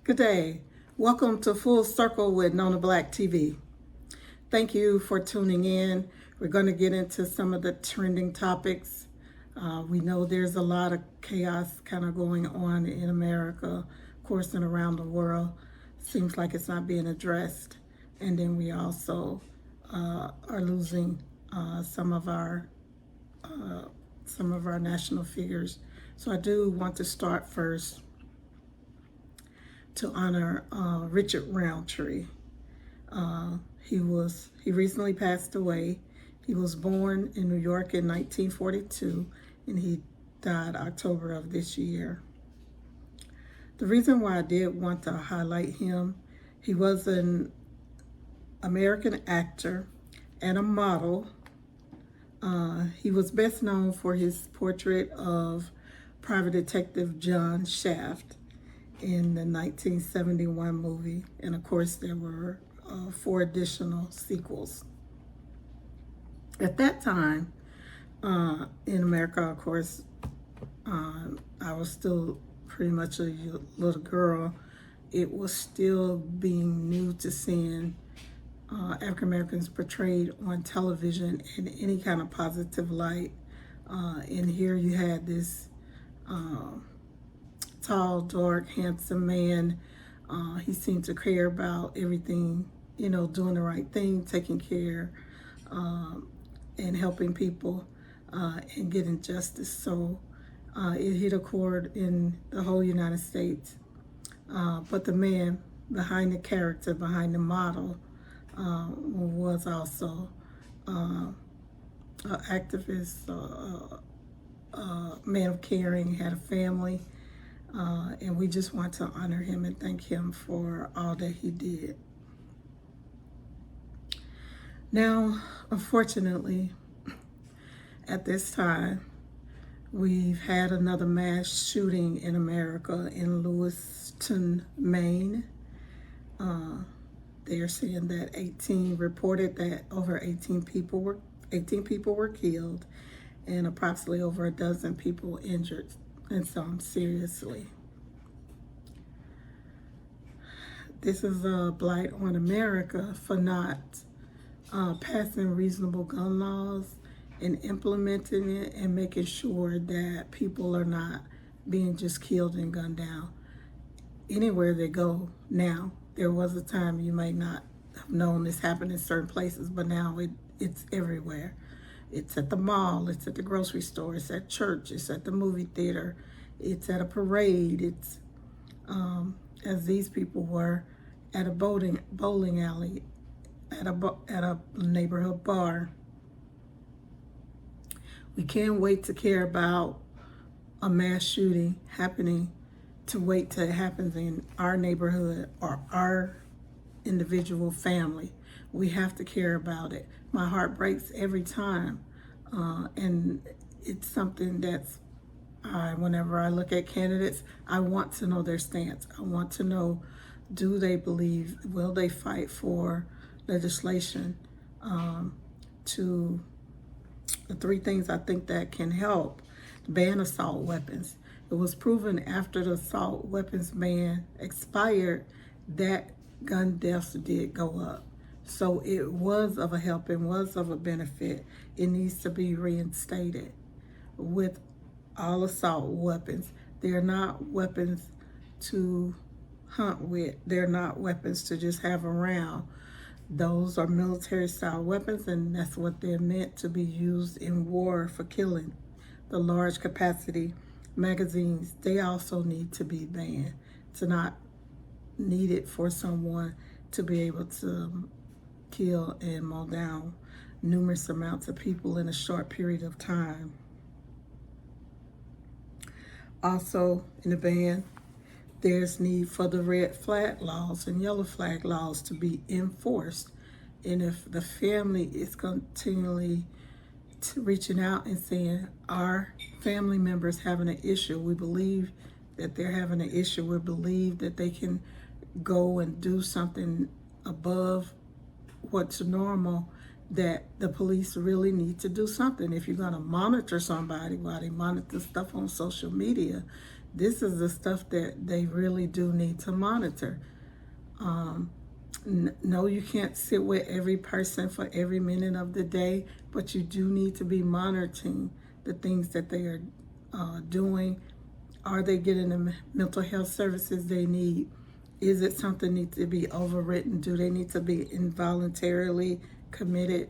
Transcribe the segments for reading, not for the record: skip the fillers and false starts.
Good day. Welcome to Full Circle with Nona Black TV. Thank you for tuning in. We're going to get into some of the trending topics. We know there's a lot of chaos kind of going on in America, of course, and around the world. Seems like it's not being addressed. And then we also are losing some of our national figures. So I do want to start first to honor Richard Roundtree. He recently passed away. He was born in New York in 1942, and he died October of this year. The reason why I did want to highlight him, he was an American actor and a model. He was best known for his portrait of Private Detective John Shaft in the 1971 movie, and of course there were 4 additional sequels. At that time, in America, of course, I was still pretty much a little girl. It was still being new to seeing African Americans portrayed on television in any kind of positive light. And here you had this tall, dark, handsome man. He seemed to care about everything, doing the right thing, taking care, and helping people and getting justice. So it hit a chord in the whole United States. But the man behind the character, behind the model, was also an activist, a man of caring, had a family. And we just want to honor him and thank him for all that he did. Now, unfortunately, at this time, we've had another mass shooting in America in Lewiston, Maine. They are saying that reported that over 18 people were killed and approximately over a dozen people injured, and some seriously. This is a blight on America for not passing reasonable gun laws and implementing it and making sure that people are not being just killed and gunned down anywhere they go now. There was a time you might not have known this happened in certain places, but now it's everywhere. It's at the mall, it's at the grocery store, it's at church, it's at the movie theater, it's at a parade, it's as these people were at a bowling alley, at a neighborhood bar. We can't wait to care about a mass shooting happening to wait till it happens in our neighborhood or our individual family. We have to care about it. My heart breaks every time. And it's something that's, whenever I look at candidates, I want to know their stance. I want to know, do they believe, will they fight for legislation to the 3 things I think that can help: ban assault weapons. It was proven after the assault weapons ban expired that gun deaths did go up. So it was of a help and was of a benefit. It needs to be reinstated with all assault weapons. They're not weapons to hunt with. They're not weapons to just have around. Those are military style weapons, and that's what they're meant to be used in war for killing. The large capacity magazines, they also need to be banned. It's not needed for someone to be able to kill and mow down numerous amounts of people in a short period of time. Also in the ban, there's need for the red flag laws and yellow flag laws to be enforced. And if the family is continually reaching out and saying, our family members having an issue, we believe that they're having an issue, we believe that they can go and do something above what's normal, that the police really need to do something. If you're going to monitor somebody while they monitor stuff on social media, this is the stuff that they really do need to monitor. No, you can't sit with every person for every minute of the day, but you do need to be monitoring the things that they are doing. Are they getting the mental health services they need? Is it something that needs to be overwritten? Do they need to be involuntarily committed?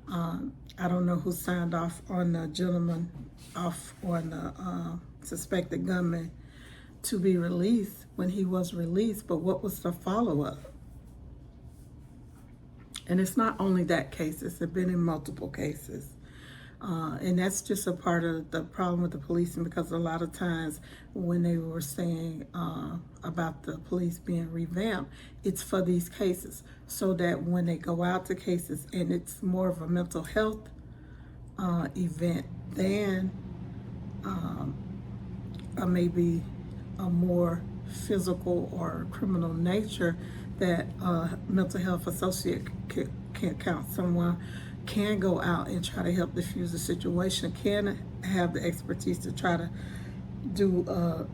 I don't know who signed off on the gentleman off on the suspected gunman to be released when he was released, but what was the follow-up? And it's not only that case, it's been in multiple cases. And that's just a part of the problem with the policing, because a lot of times when they were saying about the police being revamped, it's for these cases, so that when they go out to cases and it's more of a mental health event than maybe a more physical or criminal nature, that mental health associate can count someone, can go out and try to help diffuse the situation, can have the expertise to try to do a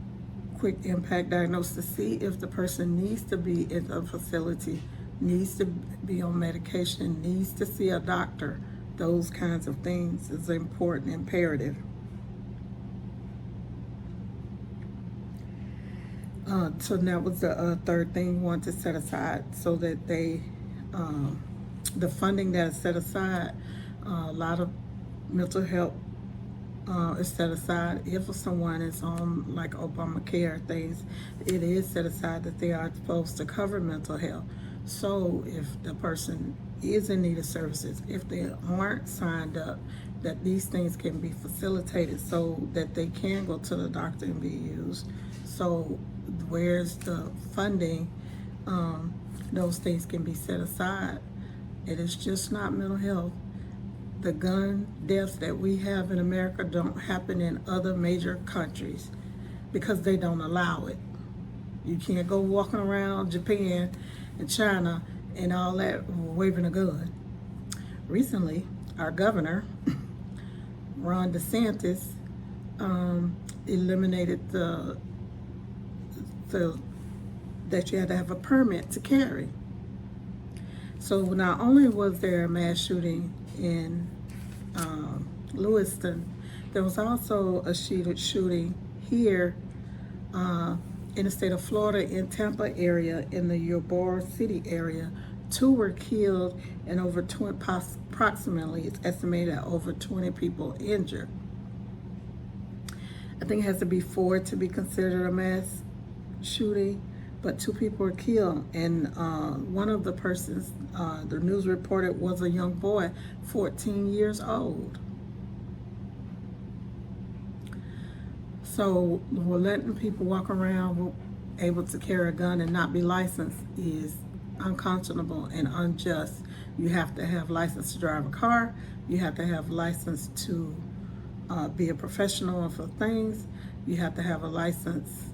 quick impact diagnosis to see if the person needs to be in a facility, needs to be on medication, needs to see a doctor. Those kinds of things is important, imperative. So that was the third thing we want to set aside, so that they, the funding that is set aside, a lot of mental health is set aside. If someone is on like Obamacare things, it is set aside that they are supposed to cover mental health. So if the person is in need of services, if they aren't signed up, that these things can be facilitated so that they can go to the doctor and be used. So where's the funding? Those things can be set aside. It is just not mental health. The gun deaths that we have in America don't happen in other major countries because they don't allow it. You can't go walking around Japan and China and all that waving a gun. Recently, our governor, Ron DeSantis, eliminated that you had to have a permit to carry. So not only was there a mass shooting in Lewiston, there was also a shooting here in the state of Florida, in Tampa area, in the Ybor City area. 2 were killed and over 20, approximately, it's estimated at over 20 people injured. I think it has to be 4 to be considered a mass shooting, but 2 people were killed, and one of the persons, the news reported, was a young boy, 14 years old. So we're letting people walk around able to carry a gun and not be licensed is unconscionable and unjust. You have to have license to drive a car. You have to have license to be a professional for things. You have to have a license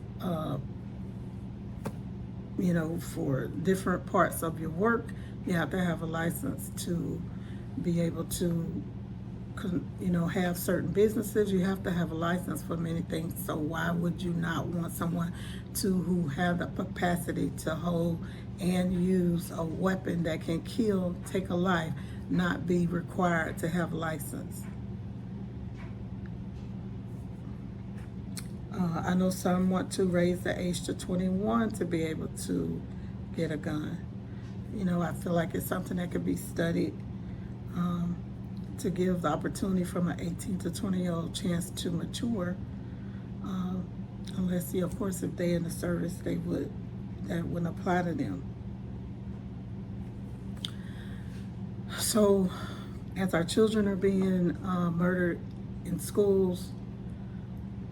for different parts of your work. You have to have a license to be able to, have certain businesses. You have to have a license for many things. So why would you not want someone who have the capacity to hold and use a weapon that can kill, take a life, not be required to have a license? I know some want to raise the age to 21 to be able to get a gun. I feel like it's something that could be studied to give the opportunity from an 18 to 20-year-old chance to mature. Unless, of course, if they're in the service, that wouldn't apply to them. So, as our children are being murdered in schools,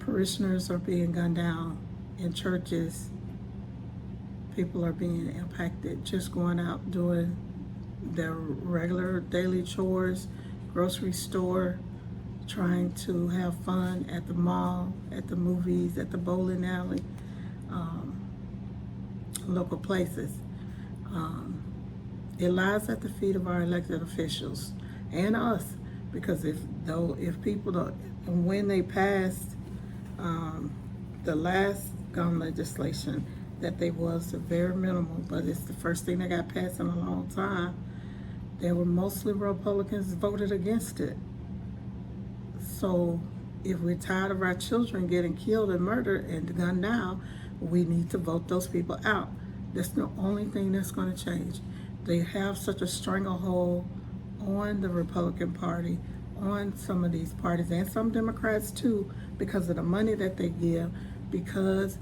parishioners are being gunned down, in churches, people are being impacted just going out doing their regular daily chores, grocery store, trying to have fun at the mall, at the movies, at the bowling alley, local places. It lies at the feet of our elected officials and us, because if people don't, when they passed the last gun legislation, that they was very minimal, but it's the first thing that got passed in a long time. There were mostly Republicans voted against it. So if we're tired of our children getting killed and murdered and gunned down, we need to vote those people out. That's the only thing that's going to change. They have such a stranglehold on the Republican Party, on some of these parties, and some Democrats too, because of the money that they give, because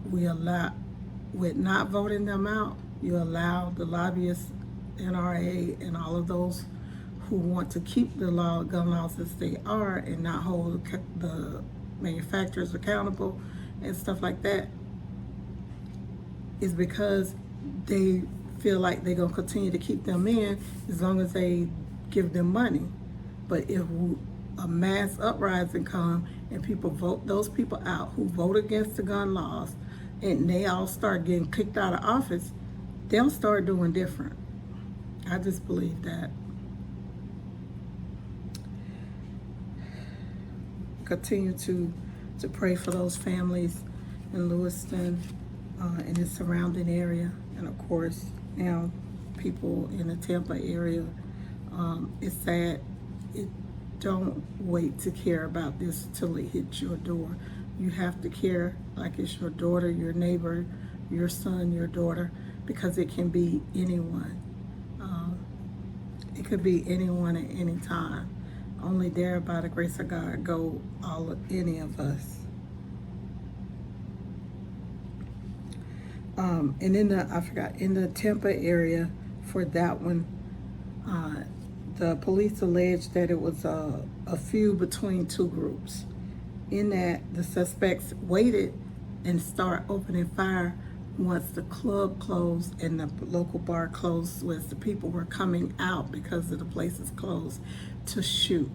with not voting them out, you allow the lobbyists, NRA, and all of those who want to keep the gun laws as they are and not hold the manufacturers accountable and stuff like that, is because they feel like they're going to continue to keep them in as long as they give them money. But if a mass uprising come and people vote those people out who vote against the gun laws, and they all start getting kicked out of office, they'll start doing different. I just believe that. Continue to pray for those families in Lewiston and its surrounding area, and of course now people in the Tampa area. It's sad. Don't wait to care about this till it hits your door. You have to care like it's your daughter, your neighbor, your son, your daughter, because it can be anyone. It could be anyone at any time. Only there, by the grace of God, go any of us. And in the Tampa area, for that one, the police alleged that it was a feud between two groups. In that, the suspects waited and start opening fire once the club closed and the local bar closed, as the people were coming out because of the place is closed, to shoot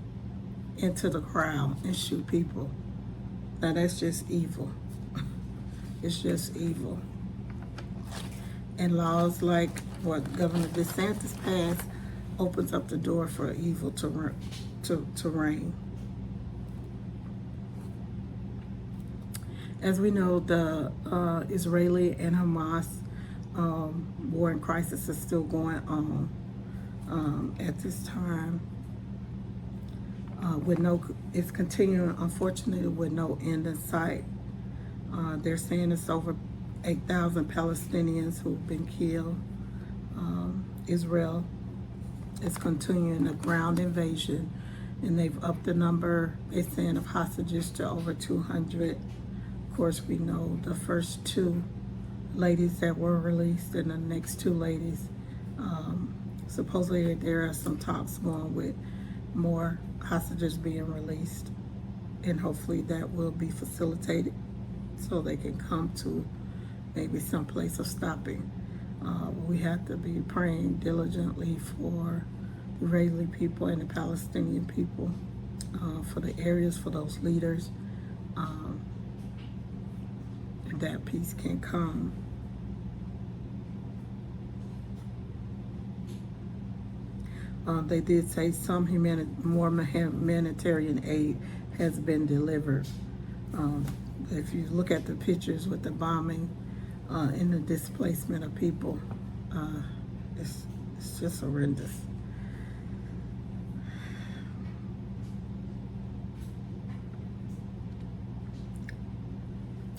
into the crowd and shoot people. Now that's just evil. It's just evil. And laws like what Governor DeSantis passed opens up the door for evil to reign. As we know, the Israeli and Hamas war and crisis is still going on at this time. It's continuing, unfortunately, with no end in sight. They're saying it's over 8,000 Palestinians who've been killed. Israel is continuing a ground invasion, and they've upped the number, they're saying, of hostages to over 200. Of course, we know the first two ladies that were released and the next two ladies. Supposedly there are some talks going with more hostages being released, and hopefully that will be facilitated so they can come to maybe some place of stopping. We have to be praying diligently for the Israeli people and the Palestinian people, for the areas, for those leaders, that peace can come. They did say some more humanitarian aid has been delivered. If you look at the pictures with the bombing and the displacement of people, it's just horrendous.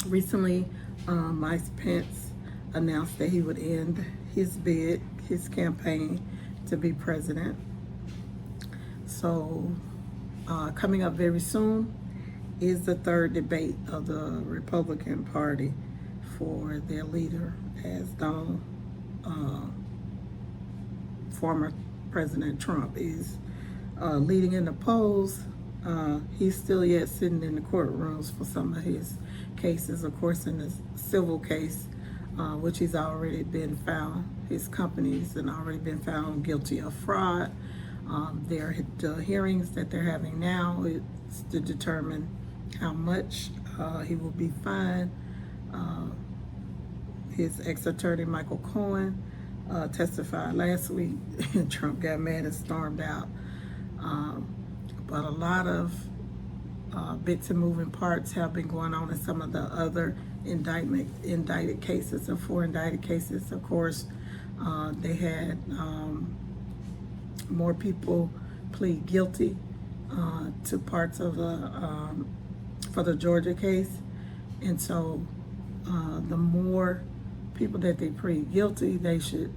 Recently, Mike Pence announced that he would end his campaign to be president. So coming up very soon is the third debate of the Republican Party for their leader, as former President Trump is leading in the polls. He's still yet sitting in the courtrooms for some of his cases, of course, in the civil case, which he's already been found, his companies have already been found guilty of fraud. The hearings that they're having now is to determine how much he will be fined. His ex-attorney, Michael Cohen, testified last week, and Trump got mad and stormed out. But a lot of bits and moving parts have been going on in some of the other indicted cases. The 4 indicted cases, of course, they had more people plead guilty to parts of for the Georgia case, and so the more people that they plead guilty, they should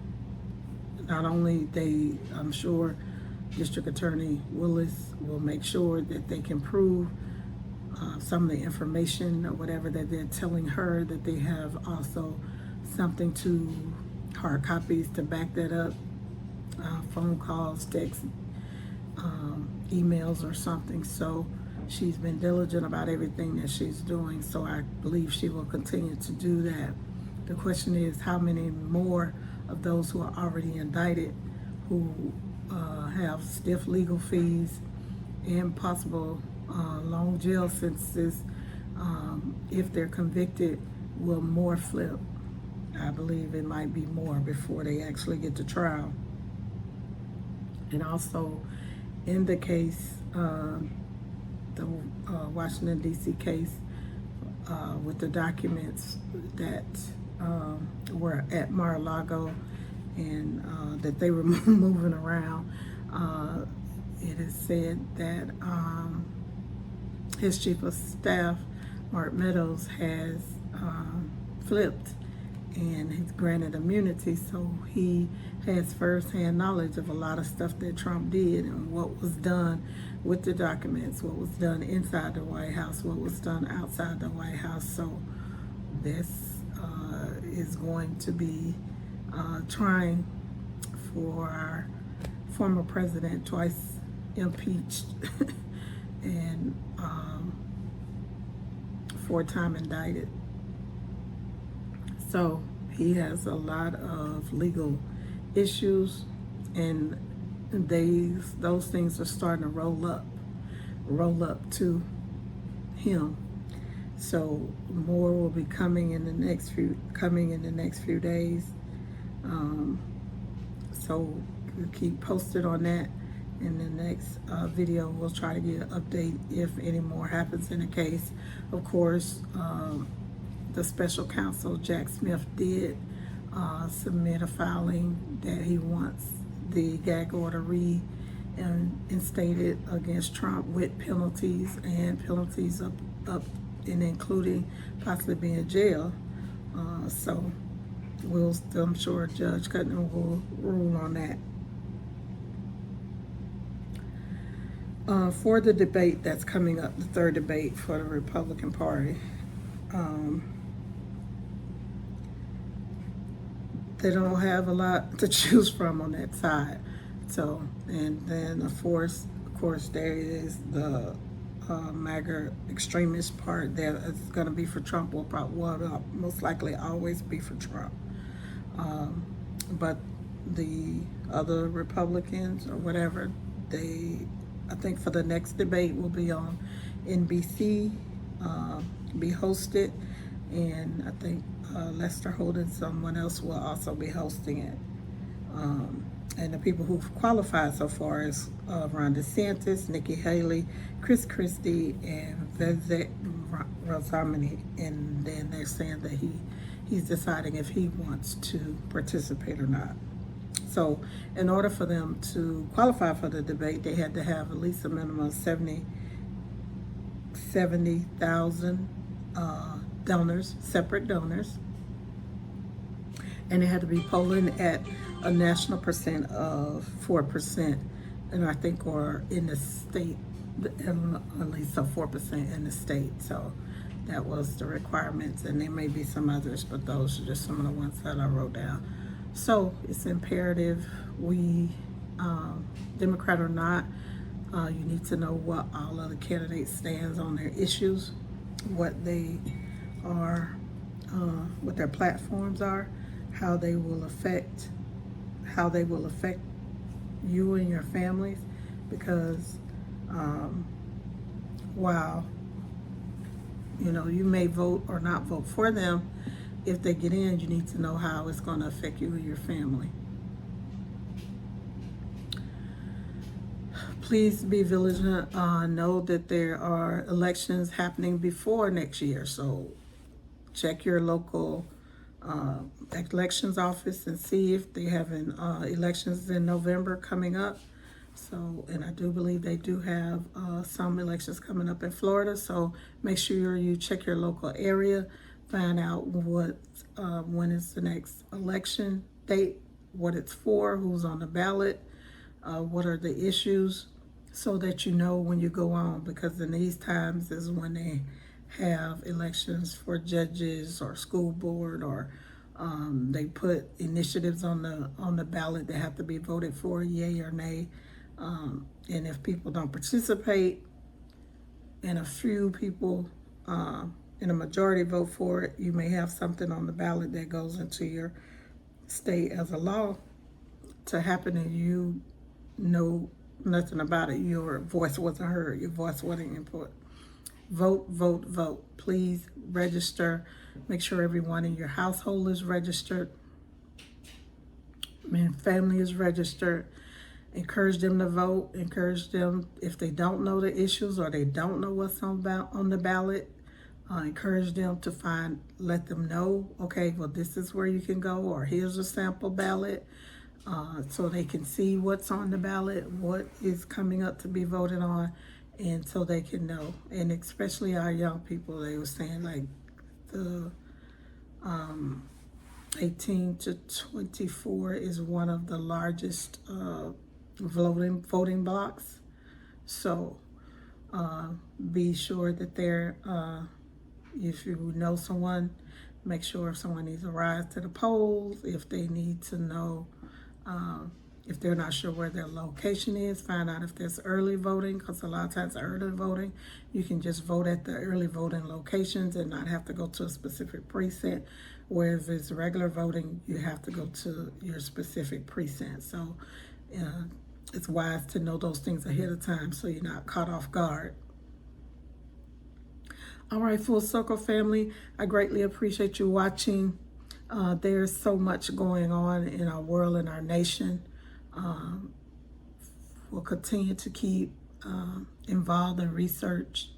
not only I'm sure District Attorney Willis will make sure that they can prove some of the information or whatever that they're telling her, that they have also something to hard copies to back that up, phone calls, texts, emails or something. So she's been diligent about everything that she's doing, so I believe she will continue to do that. The question is, how many more of those who are already indicted, who have stiff legal fees and possible long jail sentences, if they're convicted, will more flip? I believe it might be more before they actually get to trial. And also in the case, the Washington D.C. case, with the documents that were at Mar-a-Lago and that they were moving around, it is said that his chief of staff, Mark Meadows, has flipped and he's granted immunity, so he has first-hand knowledge of a lot of stuff that Trump did and what was done with the documents, what was done inside the White House, what was done outside the White House. So this is going to be trying for our former president, twice impeached and 4-time indicted. So he has a lot of legal issues, and those things are starting to roll up to him. So more will be coming in the next few days. So we'll keep posted on that. In the next video, we'll try to get an update if any more happens in the case. Of course, the special counsel, Jack Smith, did submit a filing that he wants the gag order reinstated against Trump with penalties up and including possibly being jail. So I'm sure Judge Cutner will rule on that. For the debate that's coming up, the third debate for the Republican Party, they don't have a lot to choose from on that side. So, and then of course there is the MAGA extremist part that is going to be for Trump, will most likely always be for Trump. But the other Republicans or whatever, I think for the next debate will be on NBC, be hosted, and I think Lester Holt and someone else will also be hosting it. And the people who've qualified so far is Ron DeSantis, Nikki Haley, Chris Christie, and Vivek Ramaswamy. And then they're saying that he's deciding if he wants to participate or not. So in order for them to qualify for the debate, they had to have at least a minimum of 70,000 donors, separate donors. And they had to be polling at a national percent of 4%, and I think, or in the state, at least a 4% in the state. So that was the requirements, and there may be some others, but those are just some of the ones that I wrote down. So it's imperative we, Democrat or not, you need to know what all other candidates stands on their issues, what they are, what their platforms are, how they will affect you and your families, because while you may vote or not vote for them, if they get in, you need to know how it's going to affect you and your family. Please be vigilant. Know that there are elections happening before next year, so check your local elections office and see if they have elections in November coming up. So, and I do believe they do have some elections coming up in Florida. So make sure you check your local area, find out when is the next election date, what it's for, who's on the ballot, what are the issues, so that you know when you go on, because in these times is when they have elections for judges or school board, or they put initiatives on the ballot that have to be voted for, yay or nay. And if people don't participate, and a few people in a majority vote for it, you may have something on the ballot that goes into your state as a law to happen, and you know nothing about it. Your voice wasn't heard. Your voice wasn't input. Vote, vote, vote. Please register. Make sure everyone in your household is registered. Family is registered. Encourage them to vote. Encourage them, if they don't know the issues or they don't know what's on the ballot, encourage them to let them know, okay, well, this is where you can go, or here's a sample ballot, so they can see what's on the ballot, what is coming up to be voted on, and so they can know. And especially our young people, they were saying like the 18 to 24 is one of the largest voting blocks. So be sure that if you know someone, make sure if someone needs to rise to the polls, if they need to know, if they're not sure where their location is, find out if there's early voting, because a lot of times early voting, you can just vote at the early voting locations and not have to go to a specific precinct. Whereas if it's regular voting, you have to go to your specific precinct. So it's wise to know those things ahead of time so you're not caught off guard. All right, Full Circle family, I greatly appreciate you watching. There's so much going on in our world and our nation. We'll continue to keep involved in research.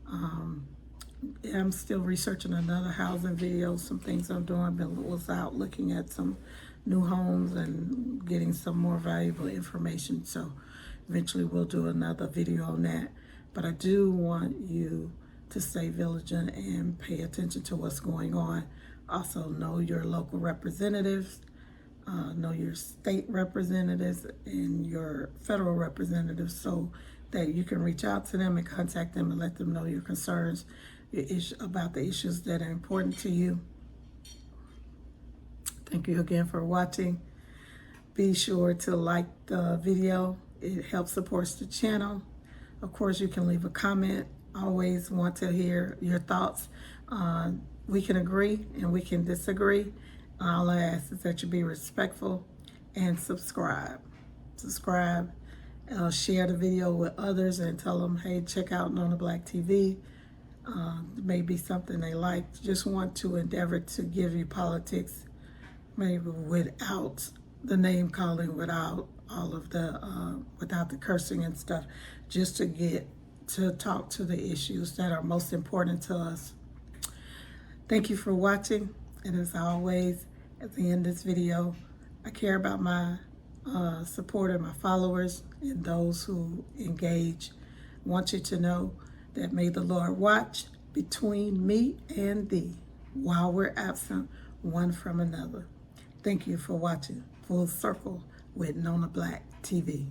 I'm still researching another housing video, some things I'm doing. Was out looking at some new homes and getting some more valuable information. So eventually we'll do another video on that. But I do want you to stay vigilant and pay attention to what's going on. Also know your local representatives, know your state representatives and your federal representatives, so that you can reach out to them and contact them and let them know your concerns about the issues that are important to you. Thank you again for watching. Be sure to like the video. It helps support the channel. Of course, you can leave a comment. Always want to hear your thoughts. We can agree and we can disagree. All I ask is that you be respectful and subscribe. Share the video with others and tell them, hey, check out Nona Black TV. Maybe something they like. Just want to endeavor to give you politics, maybe without the name calling, without all of the without the cursing and stuff, just to get to talk to the issues that are most important to us. Thank you for watching, and as always, at the end of this video, I care about my supporters, my followers, and those who engage. I want you to know that may the Lord watch between me and thee while we're absent one from another. Thank you for watching Full Circle with Nona Black TV.